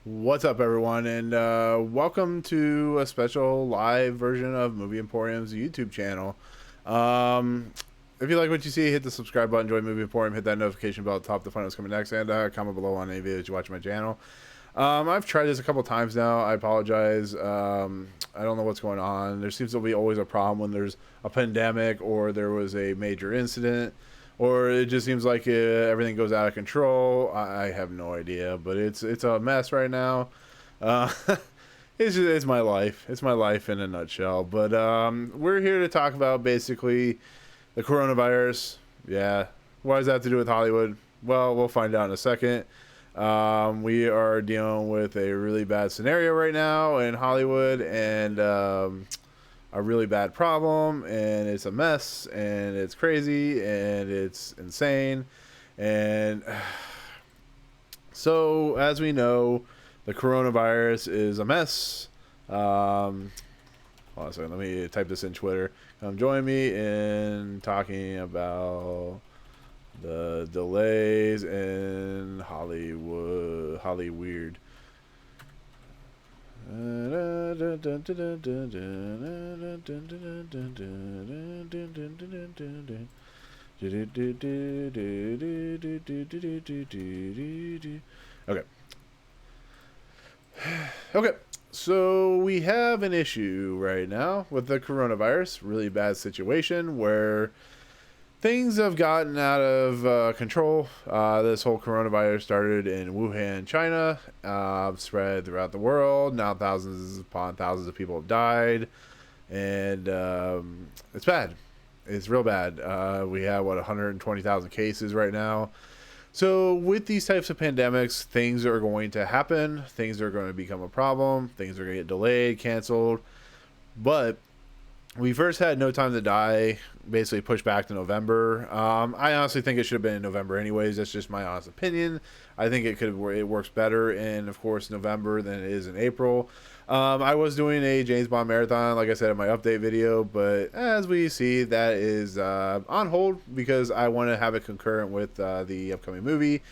What's up, everyone, and welcome to a special live version of Movie Emporium's YouTube channel. Um, if you like what you see, hit the subscribe button, join Movie Emporium, hit that notification bell at the top to find out what's coming next, and comment below on any videos you watch my channel. I've tried this a couple times now. I apologize. I don't know what's going on. There seems to be always a problem when there's a pandemic or there was a major incident, or it just seems like everything goes out of control. I have no idea, but it's a mess right now. Uh, it's my life. It's my life in a nutshell. But we're here to talk about basically the coronavirus. Yeah. What does that have to do with Hollywood? Well, we'll find out in a second. We are dealing with a really bad scenario right now in Hollywood, and a really bad problem, and it's a mess, and it's crazy, and it's insane. And so, as we know, the coronavirus is a mess. Hold on a second, let me type this in Twitter. Join me in talking about the delays in Hollywood. Okay. Okay. So we have an issue right now with the coronavirus. Really bad situation where things have gotten out of control. This whole coronavirus started in Wuhan, China, spread throughout the world. Now thousands upon thousands of people have died, and it's bad. It's real bad. We have 120,000 cases right now. So with these types of pandemics, things are going to happen. Things are going to become a problem. Things are going to get delayed, canceled. But we first had No Time to Die basically pushed back to November. I honestly think it should have been in November anyways. That's just my honest opinion. I think it works better in, of course, November than it is in April. I was doing a James Bond marathon, like I said in my update video, but as we see, that is on hold because I want to have it concurrent with the upcoming movie.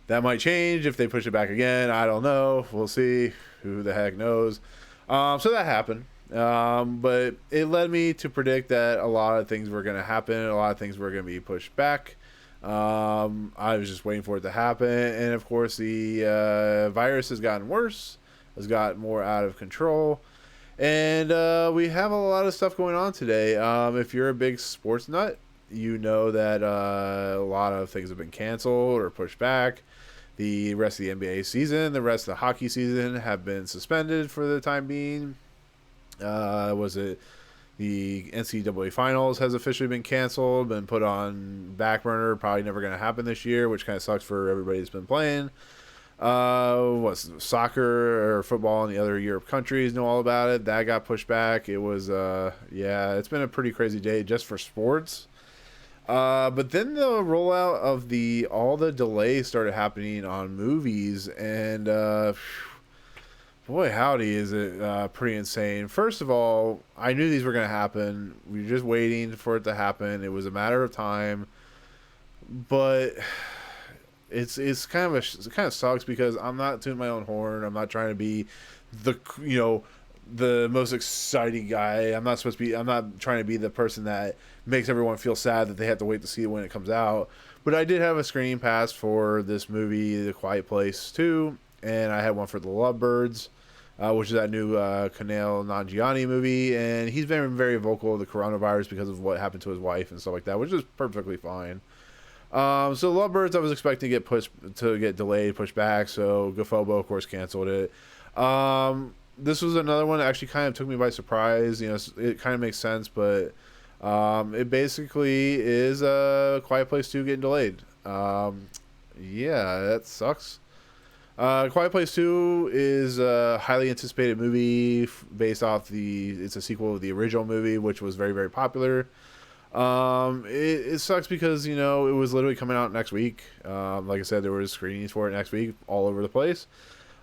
That might change if they push it back again. I don't know. We'll see. Who the heck knows? So that happened. But it led me to predict that a lot of things were going to happen. A lot of things were going to be pushed back. I was just waiting for it to happen. And of course, the virus has gotten worse, has gotten more out of control. And we have a lot of stuff going on today. If you're a big sports nut, you know that a lot of things have been canceled or pushed back. The rest of the NBA season, the rest of the hockey season have been suspended for the time being. Was it the NCAA finals has officially been canceled, been put on back burner, probably never going to happen this year, which kind of sucks for everybody that's been playing. What's soccer or football in the other Europe countries know all about it. That got pushed back. It was yeah, it's been a pretty crazy day just for sports. But then the rollout of all the delays started happening on movies, and boy, howdy, is it pretty insane. First of all, I knew these were going to happen. We were just waiting for it to happen. It was a matter of time. But it's kind of it kind of sucks because I'm not tooting my own horn. I'm not trying to be the the most exciting guy. I'm not supposed to be. I'm not trying to be the person that makes everyone feel sad that they have to wait to see it when it comes out. But I did have a screening pass for this movie, The Quiet Place 2, and I had one for The Lovebirds, which is that new Kumail Nanjiani movie, and he's been very vocal of the coronavirus because of what happened to his wife and stuff like that, which is perfectly fine. So Lovebirds, I was expecting to get delayed, pushed back. So Gafobo, of course, canceled it. This was another one that actually kind of took me by surprise. You know, it kind of makes sense, but it basically is a Quiet Place 2 getting delayed. Yeah, that sucks. Quiet Place 2 is a highly anticipated movie based off it's a sequel of the original movie, which was very, very popular. It sucks because, you know, it was literally coming out next week. Like I said, there was screenings for it next week all over the place.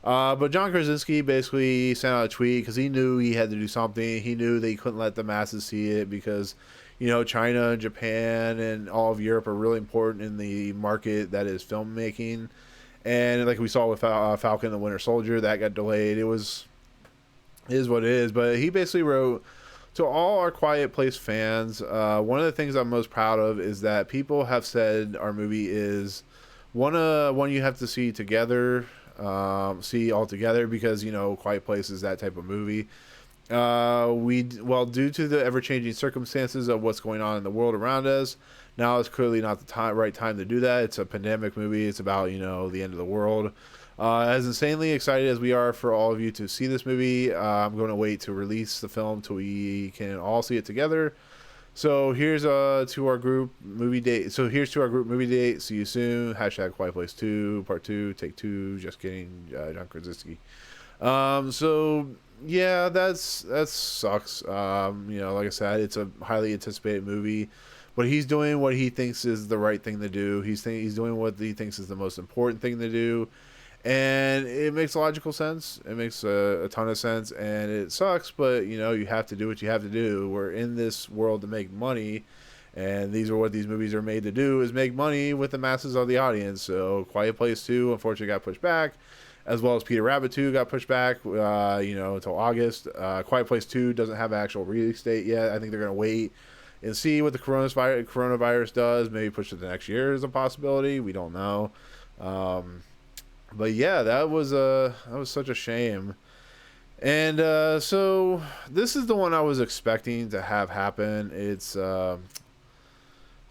But John Krasinski basically sent out a tweet because he knew he had to do something. He knew that he couldn't let the masses see it because, you know, China and Japan and all of Europe are really important in the market that is filmmaking. And like we saw with Falcon and the Winter Soldier, that got delayed. It is what it is. But he basically wrote, to all our Quiet Place fans, one of the things I'm most proud of is that people have said our movie is one you have to see together, see all together, because Quiet Place is that type of movie. Due to the ever-changing circumstances of what's going on in the world around us, now is clearly not the right time to do that. It's a pandemic movie. It's about the end of the world. As insanely excited as we are for all of you to see this movie, I'm going to wait to release the film till we can all see it together. So here's to our group movie date. See you soon. # Quiet Place 2 Part 2 Take 2. Just kidding. John Krasinski. So yeah, that sucks. Like I said, it's a highly anticipated movie, but he's doing what he thinks is the right thing to do. He's doing what he thinks is the most important thing to do, and it makes logical sense. It makes a ton of sense, and it sucks, but you have to do what you have to do. We're in this world to make money, and these are what these movies are made to do, is make money with the masses of the audience. So Quiet Place 2 unfortunately got pushed back, as well as Peter Rabbit 2 got pushed back, until August. Quiet Place 2 doesn't have an actual release date yet. I think they're going to wait and see what the coronavirus does. Maybe push it to next year is a possibility. We don't know. But yeah, that was such a shame. And so this is the one I was expecting to have happen. It's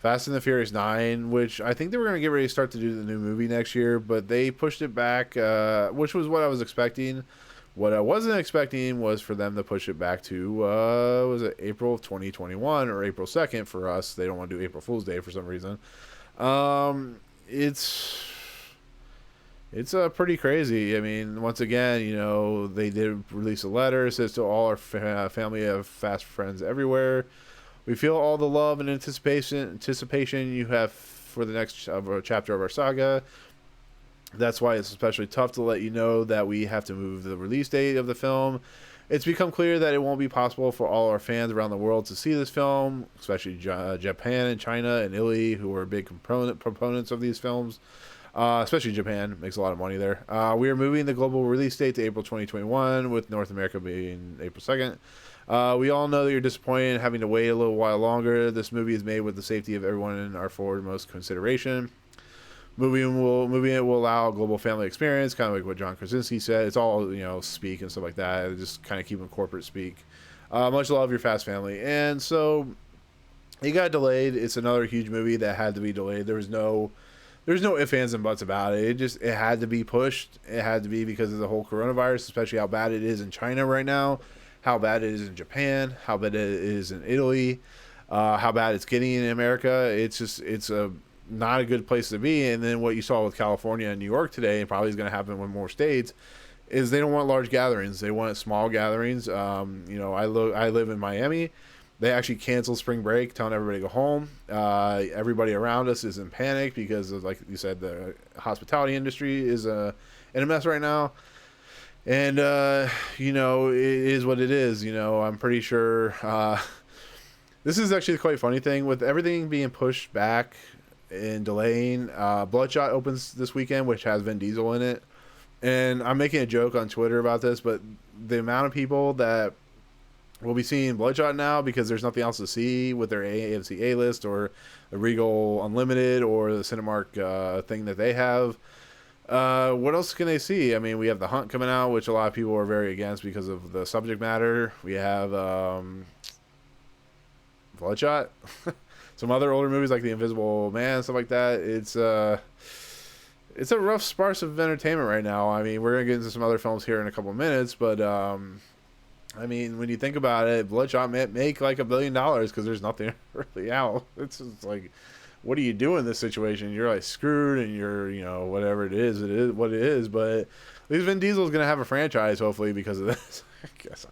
Fast and the Furious 9, which I think they were going to get ready to start to do the new movie next year, but they pushed it back, which was what I was expecting. What I wasn't expecting was for them to push it back to, was it April of 2021 or April 2nd for us? They don't want to do April Fool's Day for some reason. It's pretty crazy. I mean, once again, they did release a letter. It says, to all our family of fast friends everywhere, we feel all the love and anticipation you have for the next chapter of our saga. That's why it's especially tough to let you know that we have to move the release date of the film. It's become clear that it won't be possible for all our fans around the world to see this film, especially Japan and China and Italy, who are big proponents of these films. Especially Japan, makes a lot of money there. We are moving the global release date to April 2021, with North America being April 2nd. We all know that you're disappointed in having to wait a little while longer. This movie is made with the safety of everyone in our foremost consideration. Moving it will allow a global family experience, kind of like what John Krasinski said. It's all, speak and stuff like that. Just kind of keeping corporate speak. Much love, your Fast family. And so it got delayed. It's another huge movie that had to be delayed. There's no ifs, ands, and buts about it. It had to be pushed. It had to be because of the whole coronavirus, especially how bad it is in China right now, how bad it is in Japan, how bad it is in Italy, how bad it's getting in America. It's not a good place to be. And then what you saw with California and New York today, and probably is going to happen with more states, is they don't want large gatherings. They want small gatherings. I live in Miami. They actually canceled spring break, telling everybody to go home. Everybody around us is in panic because of, like you said, the hospitality industry is in a mess right now. And, it is what it is. I'm pretty sure this is actually a quite funny thing with everything being pushed back and delaying. Bloodshot opens this weekend, which has Vin Diesel in it. And I'm making a joke on Twitter about this, but the amount of people that we'll be seeing Bloodshot now because there's nothing else to see with their AMC A-list or the Regal Unlimited or the Cinemark thing that they have. What else can they see? I mean, we have The Hunt coming out, which a lot of people are very against because of the subject matter. We have Bloodshot. Some other older movies like The Invisible Man, stuff like that. It's a rough sparse of entertainment right now. I mean, we're going to get into some other films here in a couple of minutes, but I mean, when you think about it, Bloodshot may make like $1 billion because there's nothing really out. It's just like, what do you do in this situation? You're like screwed, and you're, whatever it is what it is. But at least Vin Diesel's going to have a franchise, hopefully, because of this. I guess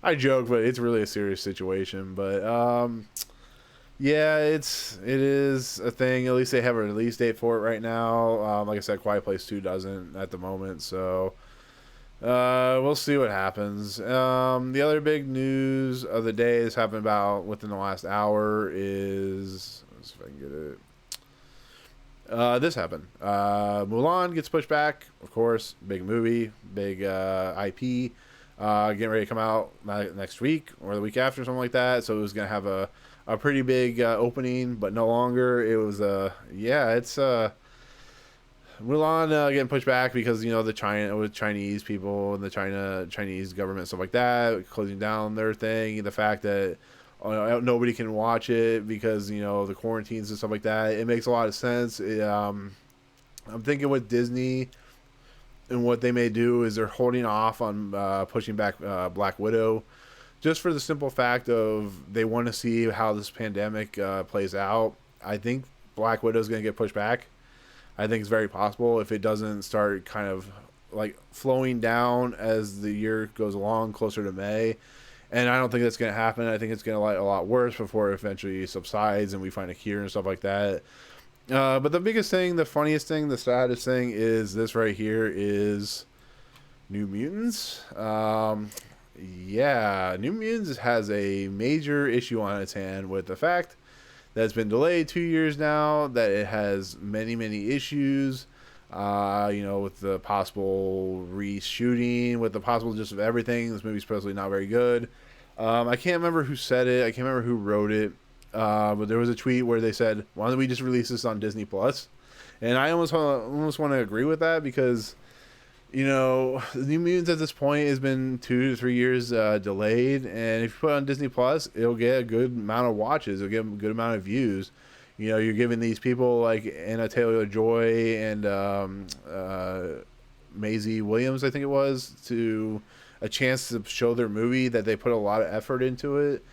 I joke, but it's really a serious situation. But yeah, it is a thing. At least they have a release date for it right now. Like I said, Quiet Place 2 doesn't at the moment, so we'll see what happens. The other big news of the day that's happened about within the last hour is, let's see if I can get it. This happened. Mulan gets pushed back, of course. Big movie, big IP. Getting ready to come out next week or the week after, something like that. So it was gonna have a pretty big opening, but no longer. It was it's Mulan getting pushed back because the China with Chinese people and the Chinese government, stuff like that, closing down their thing. The fact that nobody can watch it because the quarantines and stuff like that. It makes a lot of sense. I'm thinking with Disney and what they may do is they're holding off on pushing back Black Widow, just for the simple fact of they want to see how this pandemic plays out. I think Black Widow is going to get pushed back. I think it's very possible if it doesn't start kind of like flowing down as the year goes along, closer to May. And I don't think that's going to happen. I think it's going to get a lot worse before it eventually subsides and we find a cure and stuff like that. But the biggest thing, the funniest thing, the saddest thing is this right here is New Mutants. New Mutants has a major issue on its hand with the fact that's been delayed 2 years now, that it has many, many issues, with the possible reshooting, with the possible just of everything. This movie's supposedly not very good. I can't remember who said it. I can't remember who wrote it. But there was a tweet where they said, why don't we just release this on Disney Plus? And I almost want to agree with that because, the New Mutants at this point has been 2 to 3 years delayed, and if you put it on Disney Plus, it'll get a good amount of watches. It'll get a good amount of views. You're giving these people like Anna Taylor-Joy and Maisie Williams, I think it was, to a chance to show their movie that they put a lot of effort into it.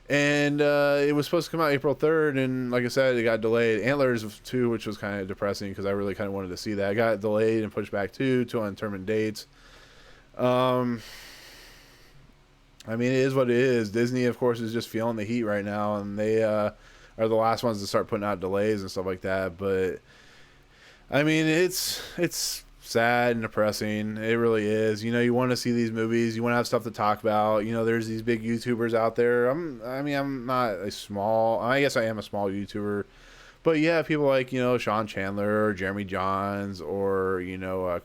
And it was supposed to come out April 3rd, and like I said, it got delayed. Antlers 2, which was kind of depressing because I really kind of wanted to see that. It got delayed and pushed back to undetermined dates. I mean, it is what it is. Disney, of course, is just feeling the heat right now, and they are the last ones to start putting out delays and stuff like that. But, I mean, it's sad and depressing. It really is. You want to see these movies. You want to have stuff to talk about. There's these big YouTubers out there. I'm not a small. I guess I am a small YouTuber, but yeah, people like Sean Chandler or Jeremy Johns or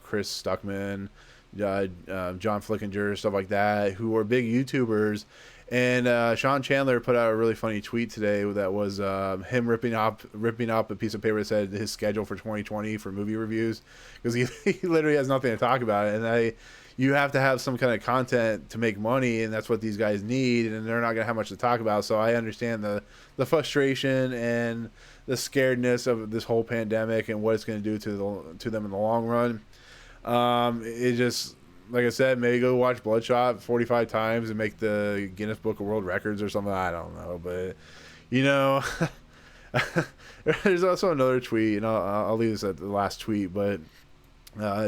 Chris Stuckman, John Flickinger, stuff like that, who are big YouTubers. And Sean Chandler put out a really funny tweet today that was him ripping up a piece of paper that said his schedule for 2020 for movie reviews, because he literally has nothing to talk about. And you have to have some kind of content to make money, and that's what these guys need, and they're not going to have much to talk about. So I understand the frustration and the scaredness of this whole pandemic and what it's going to do to them in the long run. It just, like I said, maybe go watch Bloodshot 45 times and make the Guinness Book of World Records or something. I don't know. But, there's also another tweet, and I'll leave this at the last tweet, but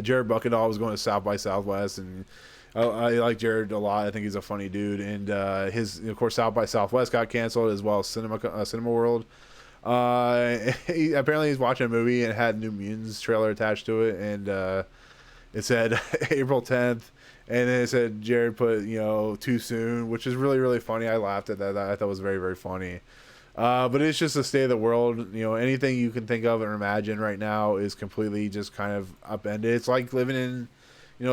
Jared Buckendall was going to South by Southwest, and I like Jared a lot. I think he's a funny dude. And of course, South by Southwest got canceled, as well as Cinema World. Apparently he's watching a movie and had New Mutants trailer attached to it, and it said April 10th, and then it said Jared put, too soon, which is really, really funny. I laughed at that. I thought it was very, very funny. But it's just the state of the world. Anything you can think of or imagine right now is completely just kind of upended. It's like living in,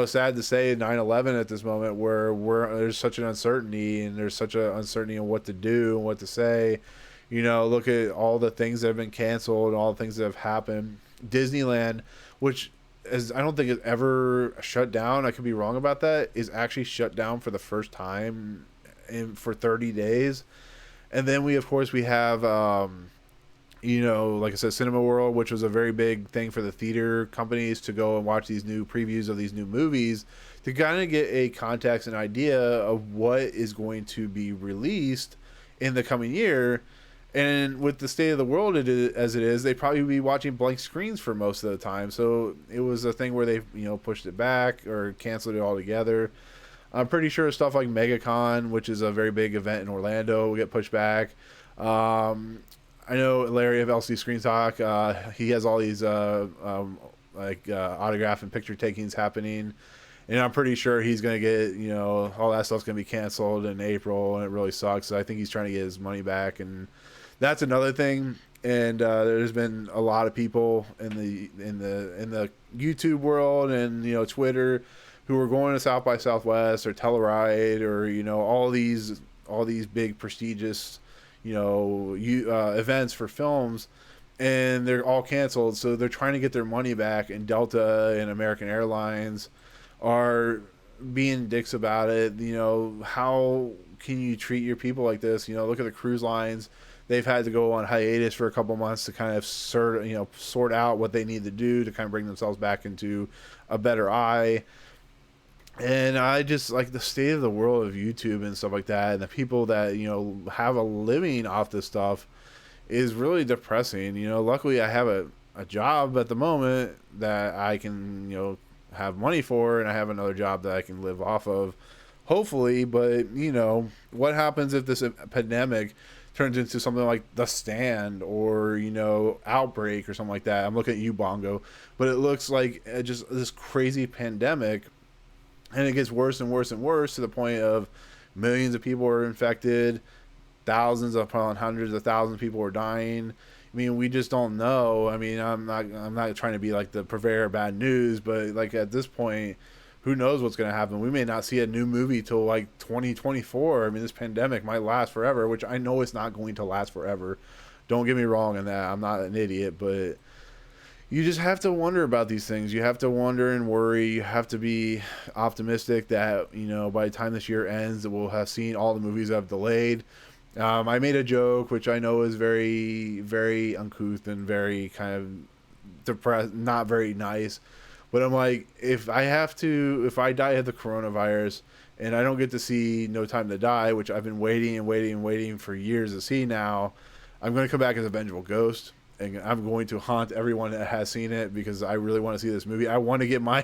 sad to say, 9/11 at this moment, where there's such an uncertainty, and there's such an uncertainty in what to do and what to say. Look at all the things that have been canceled and all the things that have happened. Disneyland, which I don't think it's ever shut down. I could be wrong about that. Is actually shut down for the first time for 30 days. And then we have, like I said, Cinema World, which was a very big thing for the theater companies to go and watch these new previews of these new movies to kind of get a context and idea of what is going to be released in the coming year. And with the state of the world as it is, they probably be watching blank screens for most of the time. So it was a thing where they, pushed it back or canceled it altogether. I'm pretty sure stuff like MegaCon, which is a very big event in Orlando, will get pushed back. I know Larry of LC Screen Talk, he has all these autograph and picture takings happening. And I'm pretty sure he's going to get, all that stuff's going to be canceled in April, and it really sucks. I think he's trying to get his money back, and that's another thing. And there's been a lot of people in the YouTube world and Twitter who are going to South by Southwest or Telluride or all these big prestigious events for films, and they're all canceled. So they're trying to get their money back, and Delta and American Airlines are being dicks about it. How can you treat your people like this? Look at the cruise lines. They've had to go on hiatus for a couple months to kind of sort out what they need to do to kind of bring themselves back into a better eye. And I just like the state of the world of YouTube and stuff like that, and the people that have a living off this stuff is really depressing. Luckily I have a job at the moment that I can have money for, and I have another job that I can live off of, hopefully. But what happens if this pandemic turns into something like The Stand or Outbreak or something like that? I'm looking at you, Bongo, but it looks like just this crazy pandemic. And it gets worse and worse and worse to the point of millions of people are infected, thousands upon hundreds of thousands of people are dying. I mean, we just don't know. I mean, I'm not trying to be like the purveyor of bad news, but like at this point, who knows what's going to happen? We may not see a new movie till like 2024. I mean, this pandemic might last forever, which I know it's not going to last forever. Don't get me wrong in that. I'm not an idiot, but you just have to wonder about these things. You have to wonder and worry. You have to be optimistic that, by the time this year ends, that we'll have seen all the movies I've delayed. I made a joke, which I know is very, very uncouth and very kind of depressed, not very nice. But I'm like, if I die of the coronavirus and I don't get to see No Time to Die, which I've been waiting and waiting and waiting for years to see now, I'm going to come back as a vengeful ghost. And I'm going to haunt everyone that has seen it because I really want to see this movie. I want to get my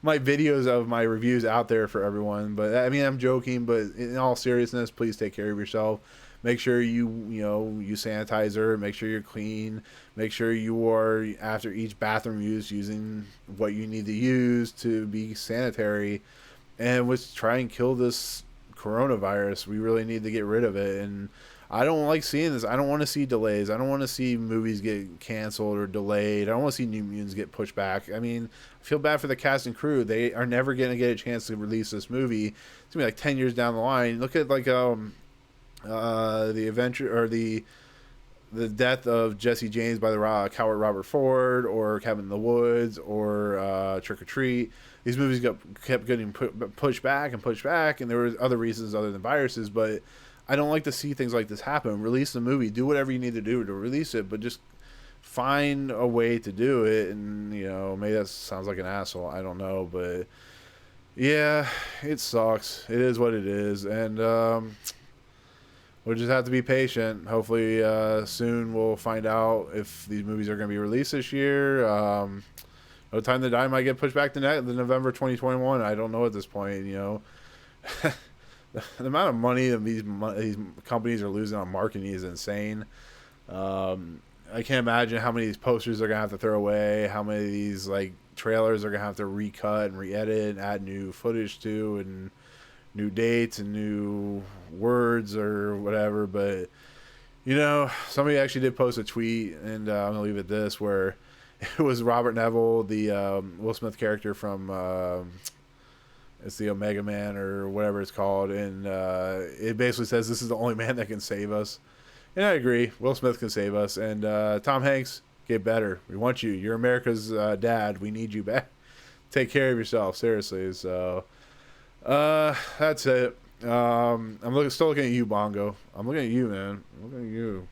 videos of my reviews out there for everyone. But I mean, I'm joking, but in all seriousness, please take care of yourself. Make sure you use sanitizer. Make sure you're clean. Make sure you are, after each bathroom use, using what you need to use to be sanitary. And let's try and kill this coronavirus. We really need to get rid of it. And I don't like seeing this. I don't want to see delays. I don't want to see movies get canceled or delayed. I don't want to see New Mutants get pushed back. I mean, I feel bad for the cast and crew. They are never going to get a chance to release this movie. It's going to be like 10 years down the line. Look at like the adventure or the death of Jesse James by the coward Robert Ford, or Cabin in the Woods, or Trick or Treat. These movies kept getting pushed back, and there were other reasons other than viruses, but I don't like to see things like this happen. Release the movie. Do whatever you need to do to release it, but just find a way to do it. And, maybe that sounds like an asshole. I don't know. But, yeah, it sucks. It is what it is. And we'll just have to be patient. Hopefully soon we'll find out if these movies are going to be released this year. No Time to Die might get pushed back to the November 2021. I don't know at this point, The amount of money that these companies are losing on marketing is insane. I can't imagine how many of these posters they're going to have to throw away, how many of these like trailers are going to have to recut and re-edit and add new footage to, and new dates and new words or whatever. But, somebody actually did post a tweet, and I'm going to leave it this, where it was Robert Neville, the Will Smith character from... it's the Omega Man or whatever it's called. And it basically says this is the only man that can save us. And I agree. Will Smith can save us. And Tom Hanks, get better. We want you. You're America's dad. We need you back. Take care of yourself. Seriously. So that's it. I'm still looking at you, Bongo. I'm looking at you, man. I'm looking at you.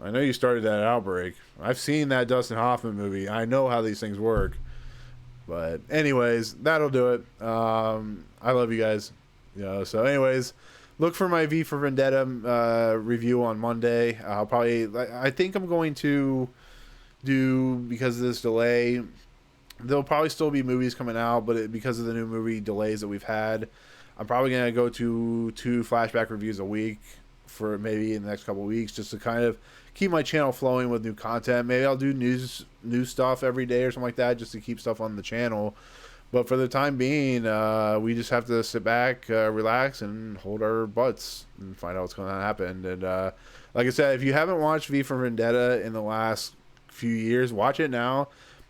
I know you started that Outbreak. I've seen that Dustin Hoffman movie. I know how these things work. But anyways, that'll do it. I love you guys. So anyways, look for my V for Vendetta review on Monday. I think I'm going to do, because of this delay, there'll probably still be movies coming out, but because of the new movie delays that we've had, I'm probably going to go to 2 flashback reviews a week for maybe in the next couple of weeks, just to kind of keep my channel flowing with new content. Maybe I'll do news stuff every day or something like that, just to keep stuff on the channel. But for the time being, we just have to sit back, relax, and hold our butts and find out what's going to happen. And like I said, if you haven't watched V for Vendetta in the last few years, watch it now,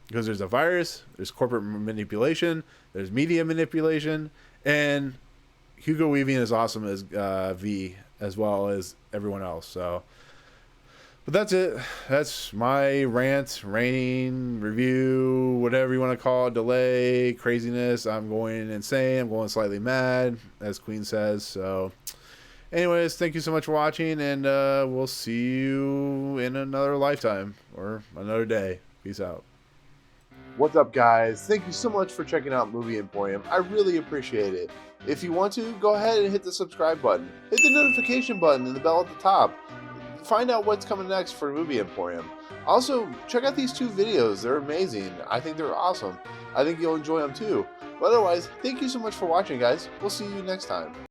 because there's a virus, there's corporate manipulation, there's media manipulation, and Hugo Weaving is awesome as V as well as everyone else. So, but that's it. That's my rant, raining, review, whatever you want to call it, delay, craziness. I'm going insane. I'm going slightly mad, as Queen says. So, anyways, thank you so much for watching, and we'll see you in another lifetime or another day. Peace out. What's up, guys? Thank you so much for checking out Movie Emporium. I really appreciate it. If you want to, go ahead and hit the subscribe button. Hit the notification button and the bell at the top. Find out what's coming next for Movie Emporium. Also, check out these 2 videos. They're amazing. I think they're awesome. I think you'll enjoy them too. But otherwise, thank you so much for watching, guys. We'll see you next time.